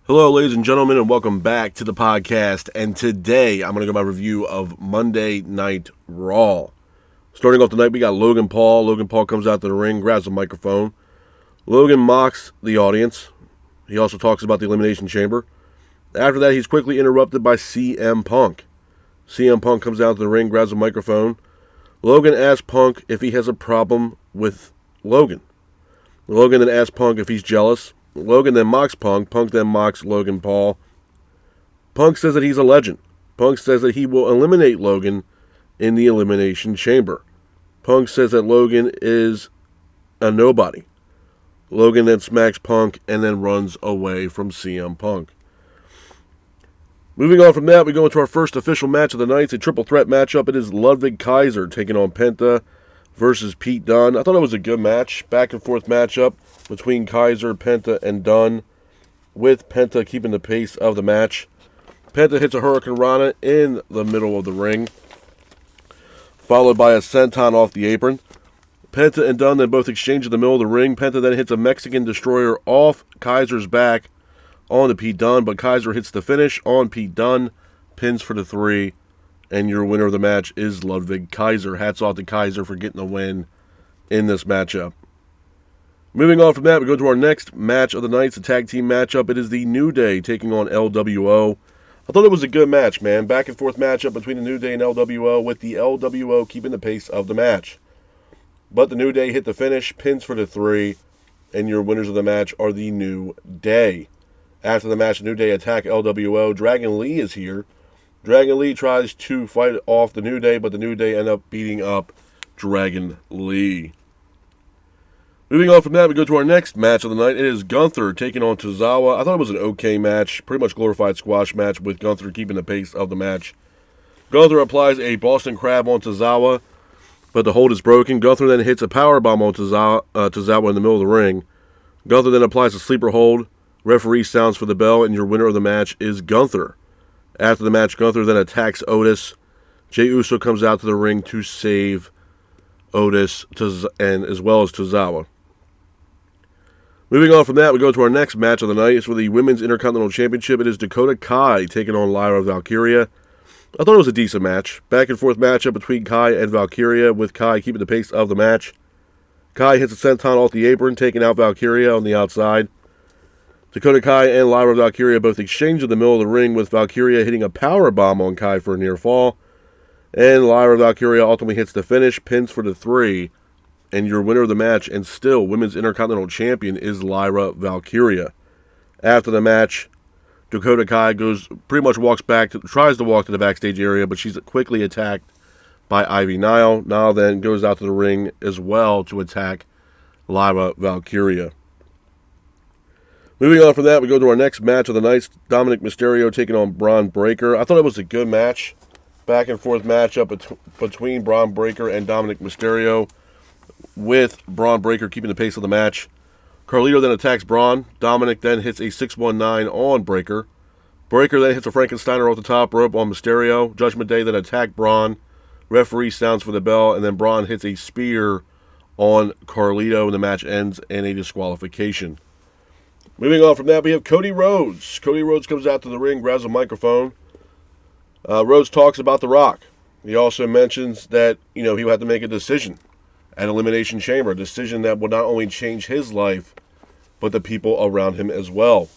Hello, ladies and gentlemen, and welcome back to the podcast. And today, I'm going to go my review of Monday Night Raw. Starting off tonight, we got Logan Paul. Logan Paul comes out to the ring, grabs the microphone. Logan mocks the audience. He also talks about the Elimination Chamber. After that, he's quickly interrupted by CM Punk. CM Punk comes out to the ring, grabs the microphone. Logan asks Punk if he has a problem with Logan. Logan then asks Punk if he's jealous. Logan then mocks Punk. Punk then mocks Logan Paul. Punk says that he's a legend. Punk says that he will eliminate Logan in the Elimination Chamber. Punk says that Logan is a nobody. Logan then smacks Punk and then runs away from CM Punk. Moving on from that, we go into our first official match of the night. It's a triple threat matchup. It is Ludwig Kaiser taking on Penta versus Pete Dunne. I thought it was a good match. Back and forth matchup between Kaiser, Penta, and Dunne, with Penta keeping the pace of the match. Penta hits a Hurricane Rana in the middle of the ring, followed by a senton off the apron. Penta and Dunne then both exchange in the middle of the ring. Penta then hits a Mexican Destroyer off Kaiser's back onto Pete Dunne, but Kaiser hits the finish on Pete Dunne, pins for the 3, and your winner of the match is Ludwig Kaiser. Hats off to Kaiser for getting the win in this matchup. Moving on from that, we go to our next match of the night. It's a tag team matchup. It is the New Day taking on LWO. I thought it was a good match, man. Back and forth matchup between the New Day and LWO, with the LWO keeping the pace of the match. But the New Day hit the finish, pins for the 3, and your winners of the match are the New Day. After the match, the New Day attack LWO. Dragon Lee is here. Dragon Lee tries to fight off the New Day, but the New Day end up beating up Dragon Lee. Moving on from that, we go to our next match of the night. It is Gunther taking on Tozawa. I thought it was an okay match. Pretty much glorified squash match with Gunther keeping the pace of the match. Gunther applies a Boston Crab on Tozawa, but the hold is broken. Gunther then hits a powerbomb on Tozawa in the middle of the ring. Gunther then applies a sleeper hold. Referee sounds for the bell, and your winner of the match is Gunther. After the match, Gunther then attacks Otis. Jey Uso comes out to the ring to save Otis and as well as Tozawa. Moving on from that, we go to our next match of the night. It's for the Women's Intercontinental Championship. It is Dakota Kai taking on Lyra Valkyria. I thought it was a decent match. Back and forth matchup between Kai and Valkyria, with Kai keeping the pace of the match. Kai hits a senton off the apron, taking out Valkyria on the outside. Dakota Kai and Lyra Valkyria both exchange in the middle of the ring, with Valkyria hitting a powerbomb on Kai for a near fall. And Lyra Valkyria ultimately hits the finish, pins for the 3. And your winner of the match, and still Women's Intercontinental Champion, is Lyra Valkyria. After the match, Dakota Kai tries to walk to the backstage area, but she's quickly attacked by Ivy Nile. Nile then goes out to the ring as well to attack Lyra Valkyria. Moving on from that, we go to our next match of the night. Dominic Mysterio taking on Bron Breakker. I thought it was a good match. Back and forth matchup between Bron Breakker and Dominic Mysterio, with Bron Breakker keeping the pace of the match. Carlito then attacks Braun. Dominic then hits a 619 on Breakker. Breakker then hits a Frankensteiner off the top rope on Mysterio. Judgment Day then attack Braun. Referee sounds for the bell, and then Braun hits a spear on Carlito, and the match ends in a disqualification. Moving on from that, we have Cody Rhodes. Cody Rhodes comes out to the ring, grabs a microphone. Rhodes talks about The Rock. He also mentions that, he would have to make a decision at Elimination Chamber, a decision that will not only change his life, but the people around him as well.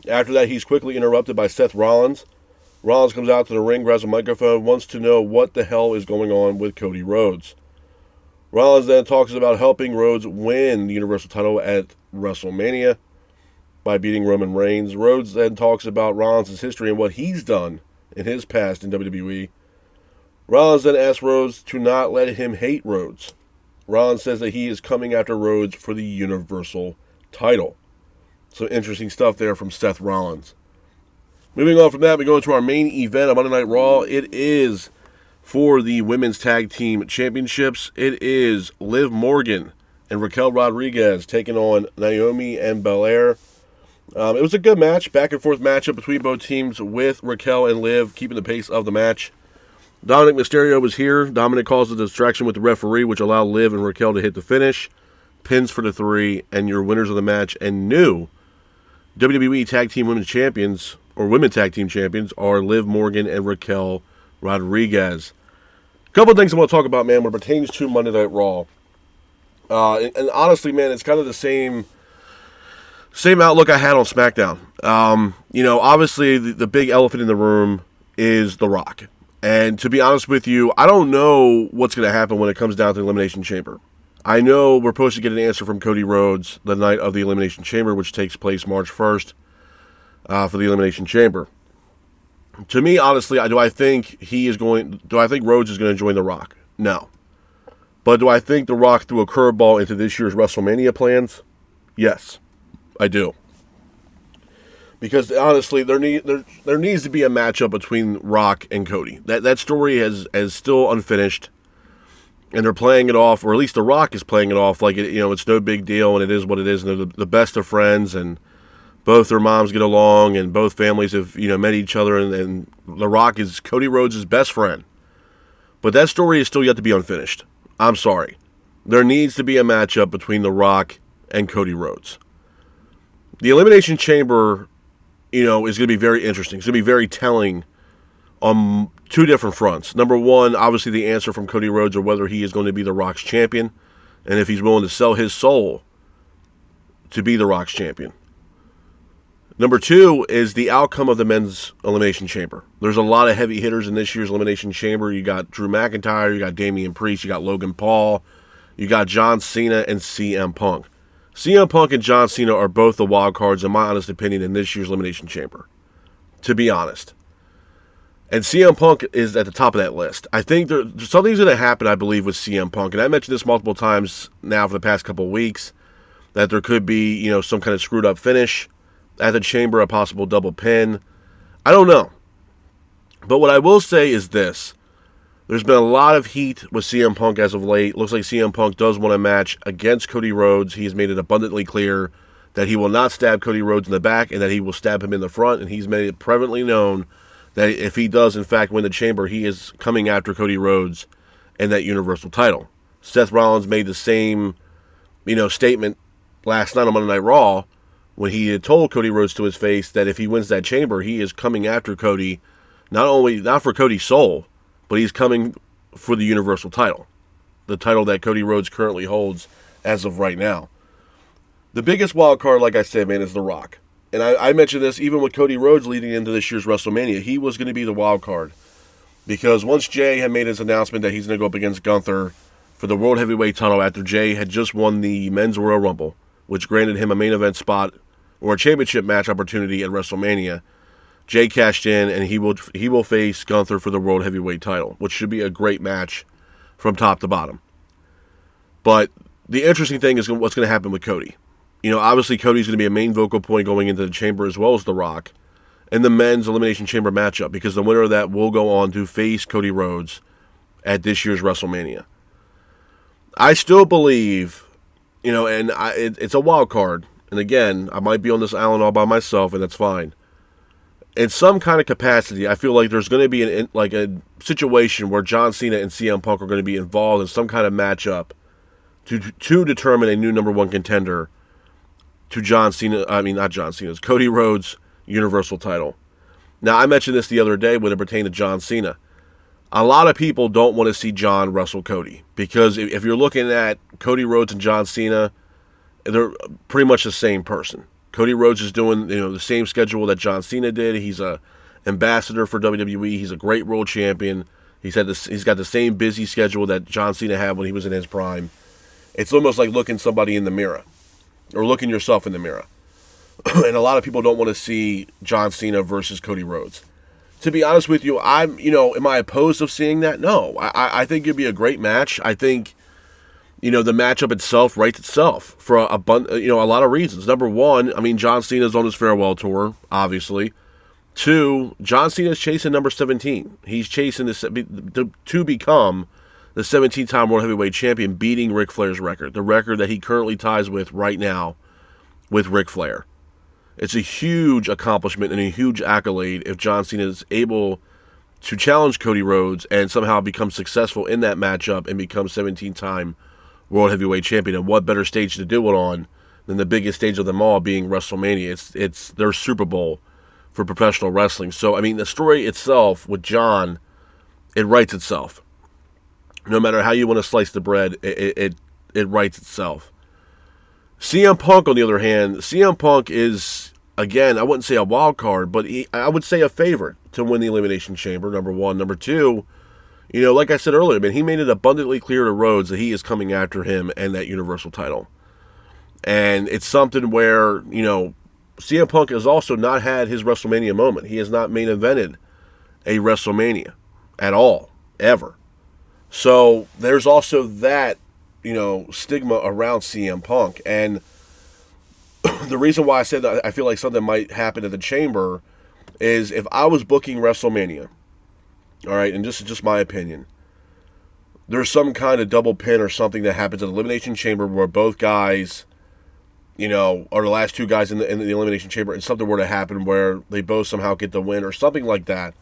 After that, he's quickly interrupted by Seth Rollins. Rollins comes out to the ring, grabs a microphone, wants to know what the hell is going on with Cody Rhodes. Rollins then talks about helping Rhodes win the Universal title at WrestleMania by beating Roman Reigns. Rhodes then talks about Rollins' history and what he's done in his past in WWE. Rollins then asks Rhodes to not let him hate Rhodes. Rollins says that he is coming after Rhodes for the Universal title. So interesting stuff there from Seth Rollins. Moving on from that, we go into our main event on Monday Night Raw. It is for the Women's Tag Team Championships. It is Liv Morgan and Raquel Rodriguez taking on Naomi and Belair. It was a good match, back and forth matchup between both teams, with Raquel and Liv keeping the pace of the match. Dominic Mysterio was here. Dominic calls a distraction with the referee, which allowed Liv and Raquel to hit the finish. Pins for the 3, and your winners of the match and new WWE Tag Team Women's Champions, or Women Tag Team Champions, are Liv Morgan and Raquel Rodriguez. A couple of things I want to talk about, man, when it pertains to Monday Night Raw. And honestly, man, it's kind of the same outlook I had on SmackDown. Obviously, the big elephant in the room is The Rock. And to be honest with you, I don't know what's going to happen when it comes down to the Elimination Chamber. I know we're supposed to get an answer from Cody Rhodes the night of the Elimination Chamber, which takes place March 1st for the Elimination Chamber. To me, honestly, do I think Rhodes is going to join The Rock? No. But do I think The Rock threw a curveball into this year's WrestleMania plans? Yes, I do. Because honestly, there needs to be a matchup between Rock and Cody. That story is still unfinished, and they're playing it off, or at least The Rock is playing it off like it's no big deal, and it is what it is. And they're the best of friends, and both their moms get along, and both families have met each other, and The Rock is Cody Rhodes' best friend. But that story is still yet to be unfinished. I'm sorry. There needs to be a matchup between The Rock and Cody Rhodes. The Elimination Chamber, is going to be very interesting. It's going to be very telling on two different fronts. Number one, obviously the answer from Cody Rhodes, or whether he is going to be The Rock's champion, and if he's willing to sell his soul to be The Rock's champion. Number two is the outcome of the men's Elimination Chamber. There's a lot of heavy hitters in this year's Elimination Chamber. You got Drew McIntyre, you got Damian Priest, you got Logan Paul, you got John Cena and CM Punk. CM Punk and John Cena are both the wild cards, in my honest opinion, in this year's Elimination Chamber, to be honest. And CM Punk is at the top of that list. I think something's going to happen, I believe, with CM Punk. And I mentioned this multiple times now for the past couple of weeks, that there could be, some kind of screwed up finish at the Chamber, a possible double pin. I don't know. But what I will say is this. There's been a lot of heat with CM Punk as of late. Looks like CM Punk does want a match against Cody Rhodes. He's made it abundantly clear that he will not stab Cody Rhodes in the back, and that he will stab him in the front. And he's made it prevalently known that if he does, in fact, win the Chamber, he is coming after Cody Rhodes and that Universal title. Seth Rollins made the same, statement last night on Monday Night Raw when he had told Cody Rhodes to his face that if he wins that Chamber, he is coming after Cody, not for Cody's soul, but he's coming for the Universal title, the title that Cody Rhodes currently holds as of right now. The biggest wild card, like I said, man, is The Rock. And I mentioned this even with Cody Rhodes leading into this year's WrestleMania. He was going to be the wild card. Because once Jay had made his announcement that he's going to go up against Gunther for the World Heavyweight title after Jay had just won the Men's Royal Rumble, which granted him a main event spot or a championship match opportunity at WrestleMania, Jay cashed in, and he will face Gunther for the World Heavyweight title, which should be a great match from top to bottom. But the interesting thing is what's going to happen with Cody. Obviously Cody's going to be a main vocal point going into the Chamber as well as The Rock in the men's Elimination Chamber matchup, because the winner of that will go on to face Cody Rhodes at this year's WrestleMania. I still believe, it's a wild card. And again, I might be on this island all by myself, and that's fine. In some kind of capacity, I feel like there's going to be a situation where John Cena and CM Punk are going to be involved in some kind of matchup to determine a new number one contender to Cody Rhodes' Universal title. Now, I mentioned this the other day when it pertained to John Cena. A lot of people don't want to see John wrestle Cody, because if you're looking at Cody Rhodes and John Cena, they're pretty much the same person. Cody Rhodes is doing the same schedule that John Cena did. He's a ambassador for WWE. He's a great world champion. He's got the same busy schedule that John Cena had when he was in his prime. It's almost like looking somebody in the mirror, or looking yourself in the mirror. And a lot of people don't want to see John Cena versus Cody Rhodes. To be honest with you, am I opposed of seeing that? No. I think it'd be a great match. I think the matchup itself writes itself for a lot of reasons. Number one, John Cena's on his farewell tour, obviously. Two, John Cena's chasing number 17. He's chasing to become the 17-time World Heavyweight Champion, beating Ric Flair's record, the record that he currently ties with right now with Ric Flair. It's a huge accomplishment and a huge accolade if John Cena is able to challenge Cody Rhodes and somehow become successful in that matchup and become 17-time World Heavyweight Champion. And what better stage to do it on than the biggest stage of them all being WrestleMania. It's their Super Bowl for professional wrestling. So, I mean, the story itself with John, it writes itself. No matter how you want to slice the bread, it writes itself. CM Punk, on the other hand, CM Punk is, again, I wouldn't say a wild card, but I would say a favorite to win the Elimination Chamber, number one. Number two, like I said earlier, man, he made it abundantly clear to Rhodes that he is coming after him and that Universal title. And it's something where, CM Punk has also not had his WrestleMania moment. He has not main evented a WrestleMania at all, ever. So there's also that, stigma around CM Punk. And the reason why I said that I feel like something might happen at the Chamber is if I was booking WrestleMania, all right, and this is just my opinion, there's some kind of double pin or something that happens at the Elimination Chamber where both guys, are the last two guys in the Elimination Chamber, and something were to happen where they both somehow get the win or something like that.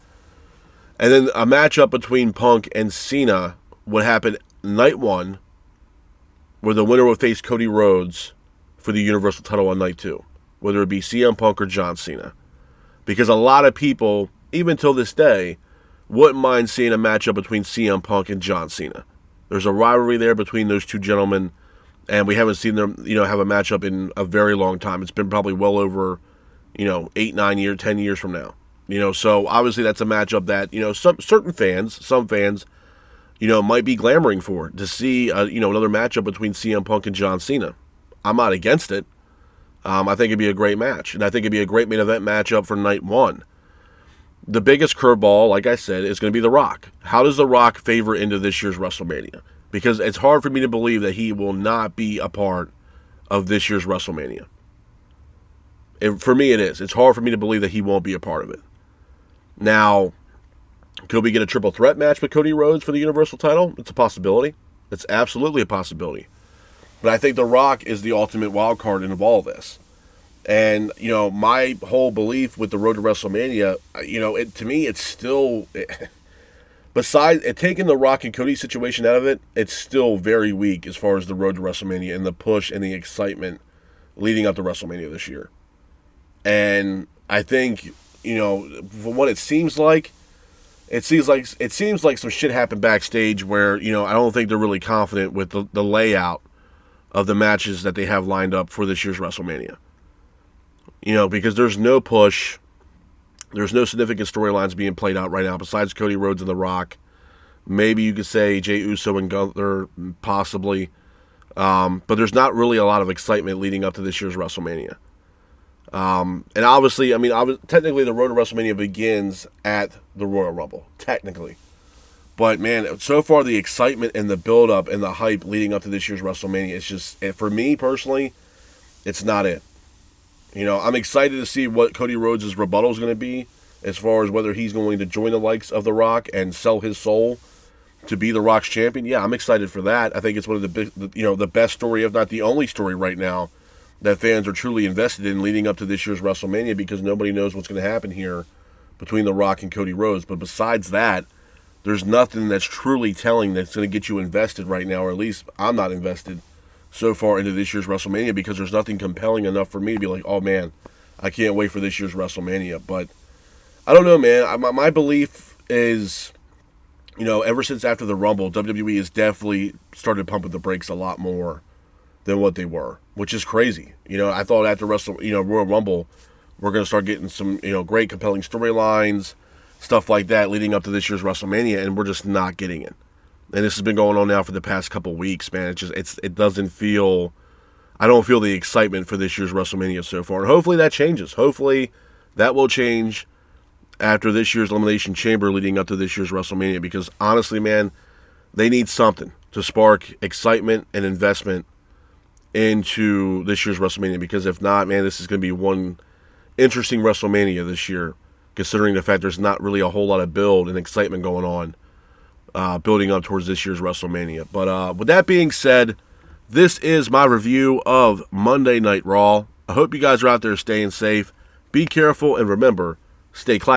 And then a matchup between Punk and Cena would happen night one, where the winner would face Cody Rhodes for the Universal title on night two, whether it be CM Punk or John Cena. Because a lot of people, even till this day, wouldn't mind seeing a matchup between CM Punk and John Cena. There's a rivalry there between those two gentlemen, and we haven't seen them, have a matchup in a very long time. It's been probably well over, 8, 9 years, 10 years from now. So obviously that's a matchup that, some fans, might be clamoring for, to see, another matchup between CM Punk and John Cena. I'm not against it. I think it'd be a great match, and I think it'd be a great main event matchup for night one. The biggest curveball, like I said, is going to be The Rock. How does The Rock favor into this year's WrestleMania? Because it's hard for me to believe that he will not be a part of this year's WrestleMania. For me, it is. It's hard for me to believe that he won't be a part of it. Now, could we get a triple threat match with Cody Rhodes for the Universal title? It's a possibility. It's absolutely a possibility. But I think The Rock is the ultimate wild card in all this. And, my whole belief with the road to WrestleMania, to me, it's still, besides taking the Rock and Cody situation out of it, it's still very weak as far as the road to WrestleMania and the push and the excitement leading up to WrestleMania this year. And I think, from what it seems like some shit happened backstage where, I don't think they're really confident with the layout of the matches that they have lined up for this year's WrestleMania. Because there's no push, there's no significant storylines being played out right now besides Cody Rhodes and The Rock. Maybe you could say Jey Uso and Gunther, possibly. But there's not really a lot of excitement leading up to this year's WrestleMania. And obviously, technically the road to WrestleMania begins at the Royal Rumble, technically. But, man, so far the excitement and the build-up and the hype leading up to this year's WrestleMania, it's just, for me personally, it's not it. I'm excited to see what Cody Rhodes' rebuttal is going to be as far as whether he's going to join the likes of The Rock and sell his soul to be The Rock's champion. Yeah, I'm excited for that. I think it's one of the best story, if not the only story right now, that fans are truly invested in leading up to this year's WrestleMania, because nobody knows what's going to happen here between The Rock and Cody Rhodes. But besides that, there's nothing that's truly telling that's going to get you invested right now, or at least I'm not invested so far into this year's WrestleMania, because there's nothing compelling enough for me to be like, oh man, I can't wait for this year's WrestleMania. But I don't know, man. My belief is, ever since after the Rumble, WWE has definitely started pumping the brakes a lot more than what they were, which is crazy. I thought after Royal Rumble, we're going to start getting some, great compelling storylines, stuff like that leading up to this year's WrestleMania, and we're just not getting it. And this has been going on now for the past couple weeks, man. It doesn't feel, I don't feel the excitement for this year's WrestleMania so far. And hopefully that changes. Hopefully that will change after this year's Elimination Chamber leading up to this year's WrestleMania, because honestly, man, they need something to spark excitement and investment into this year's WrestleMania, because if not, man, this is going to be one interesting WrestleMania this year, considering the fact there's not really a whole lot of build and excitement going on building up towards this year's WrestleMania. But with that being said, this is my review of Monday Night Raw. I hope you guys are out there staying safe. Be careful, and remember, stay classy.